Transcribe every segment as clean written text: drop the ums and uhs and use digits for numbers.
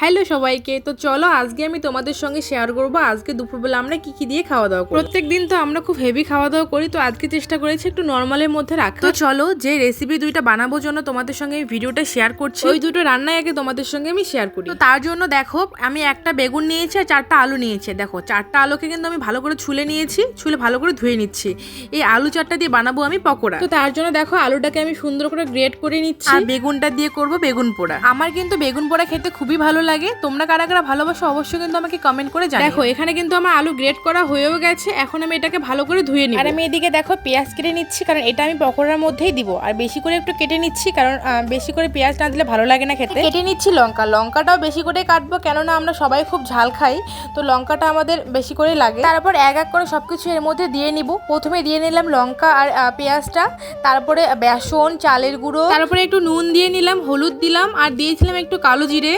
Hello সবাইকে। তো চলো আজকে আমি তোমাদের সঙ্গে শেয়ার করবো আজকে দুপুরবেলা আমরা কি দিয়ে খাওয়া দাওয়া করি। প্রত্যেক দিন তো আমরা খুব হেভি খাওয়া দাওয়া করি, তো আজকে চেষ্টা করেছি একটু নর্মালের মধ্যে রাখা। তো চলো যে রেসিপি দুইটা বানাবো জন্য তোমাদের সঙ্গে আমি ভিডিওটা শেয়ার করছি, ওই দুটো রান্নাই আগে তোমাদের সঙ্গে আমি শেয়ার করি। তো তার জন্য দেখো আমি একটা বেগুন নিয়েছি আর 4টা আলু নিয়েছি। দেখো 4টা আলুকে কিন্তু আমি ভালো করে ছুলে নিয়েছি, ছুলে ভালো করে ধুয়ে নিচ্ছি। এই আলু 4টা দিয়ে বানাবো আমি পকোড়া। তো তার জন্য দেখো আলুটাকে আমি সুন্দর করে গ্রেট করে নিচ্ছি আর বেগুনটা দিয়ে করব বেগুন পোড়া। আমার কিন্তু বেগুন পোড়া খেতে খুবই ভালো লাগে, তোমরা কারা কারা ভালোবাসো অবশ্যই কিন্তু আমাকে কমেন্ট করে জানাও। দেখো এখানে কিন্তু আমার আলু গ্রেট করা হয়েও গেছে, এখন আমি এটাকে ভালো করে ধুয়ে নিব। আর আমি এদিকে দেখো পেঁয়াজ কেটে নিচ্ছি, কারণ এটা আমি পকোড়ার মধ্যেই দিব। আর বেশি করে একটু কেটে নিচ্ছি, কারণ বেশি করে পেঁয়াজ না দিলে ভালো লাগে না খেতে। কেটে নিচ্ছি লঙ্কাটাও বেশি করে কাটবো, কেননা আমরা সবাই খুব ঝাল খাই, তো লঙ্কাটা আমাদের বেশি করে লাগে। তারপর এক এক করে সবকিছু এর মধ্যে দিয়ে নিব। প্রথমে দিয়ে নিলাম লঙ্কা আর পেঁয়াজটা, তারপরে বেসন, চালের গুঁড়ো, তারপরে একটু নুন দিয়ে নিলাম, হলুদ দিলাম, আর দিয়েছিলাম একটু কালো জিরে,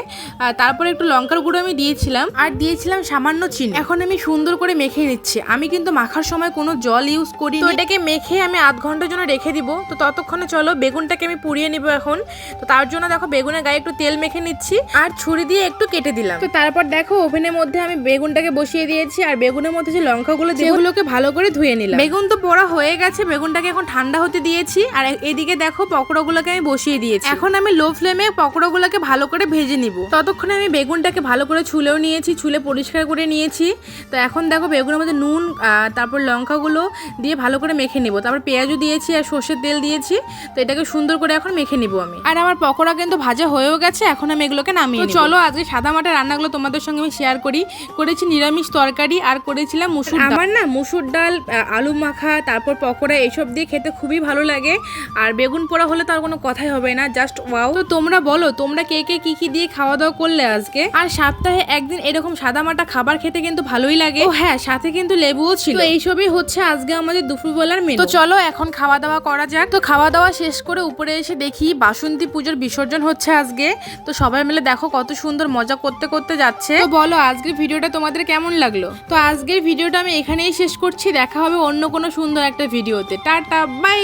তারপরে একটু লঙ্কার গুঁড়ো আমি দিয়েছিলাম, আর দিয়েছিলাম সামান্য চিনি। এখন আমি সুন্দর করে মেখে নিচ্ছি। আমি কিন্তু মাখার সময় কোনো জল ইউজ করি, তো এটাকে মেখে আমি আধ ঘন্টার জন্য রেখে দিব। তো ততক্ষণে চলো বেগুনটাকে আমি পুড়িয়ে নিব এখন। তো তার জন্য দেখো বেগুনের গায়ে একটু তেল মেখে নিচ্ছি আর ছুরি দিয়ে একটু কেটে দিলাম। তো তারপর দেখো ওভেনের মধ্যে আমি বেগুনটাকে বসিয়ে দিয়েছি, আর বেগুনের মধ্যে যে লঙ্কাগুলো যেগুলোকে ভালো করে ধুয়ে নিলাম। বেগুন তো পোড়া হয়ে গেছে, বেগুনটাকে এখন ঠান্ডা হতে দিয়েছি। আর এদিকে দেখো পকোড়াগুলোকে আমি বসিয়ে দিয়েছি। এখন আমি লো ফ্লেমে পকোড়াগুলোকে ভালো করে ভেজে নিব। ততক্ষণে আমি বেগুনটাকে ভালো করে ছুলেও নিয়েছি, ছুলে পরিষ্কার করে নিয়েছি। তো এখন দেখো বেগুনের মধ্যে নুন তারপর লঙ্কাগুলো দিয়ে ভালো করে মেখে নিব। তারপর পেঁয়াজও দিয়েছি আর সর্ষের তেল দিয়েছি। তো এটাকে সুন্দর করে এখন মেখে নিব আমি। আর আমার পকোড়া কিন্তু ভাজা হয়েও গেছে, এখন আমি এগুলোকে নামিয়ে নিব। চলো আজকে সাদা মাটা রান্নাগুলো তোমাদের সঙ্গে আমি শেয়ার করেছি নিরামিষ তরকারি, আর করেছিলাম মুসুর ডাল। আমার না মুসুর ডাল, আলু মাখা, তারপর পকোড়া এইসব দিয়ে খেতে খুবই ভালো লাগে। আর বেগুন পোড়া হলে তো আর কোনো কথাই হবে না, জাস্ট ওয়াও। তো তোমরা বলো তোমরা কে কে কি দিয়ে খাওয়া দাওয়া করলে আজকে। আর সপ্তাহে একদিন এরকম সাদা মাটা খাবার খেতে কিন্তু ভালোই লাগে। ও হ্যাঁ, সাথে কিন্তু লেবুও ছিল। তো এইসবই হচ্ছে আজকে আমাদের দুপুরবেলার মেনু। তো চলো এখন খাওয়া দাওয়া করা যাক। তো খাওয়া দাওয়া শেষ করে উপরে এসে দেখি বাসন্তী পুজোর বিসর্জন হচ্ছে আজকে। তো সবাই মিলে দেখো কত সুন্দর মজা করতে করতে যাচ্ছে। তো বলো আজকের ভিডিওটা তোমাদের কেমন লাগলো। তো আজকের ভিডিওটা আমি এখানেই শেষ করছি, দেখা হবে অন্য কোনো সুন্দর একটা ভিডিওতে। Tata bye.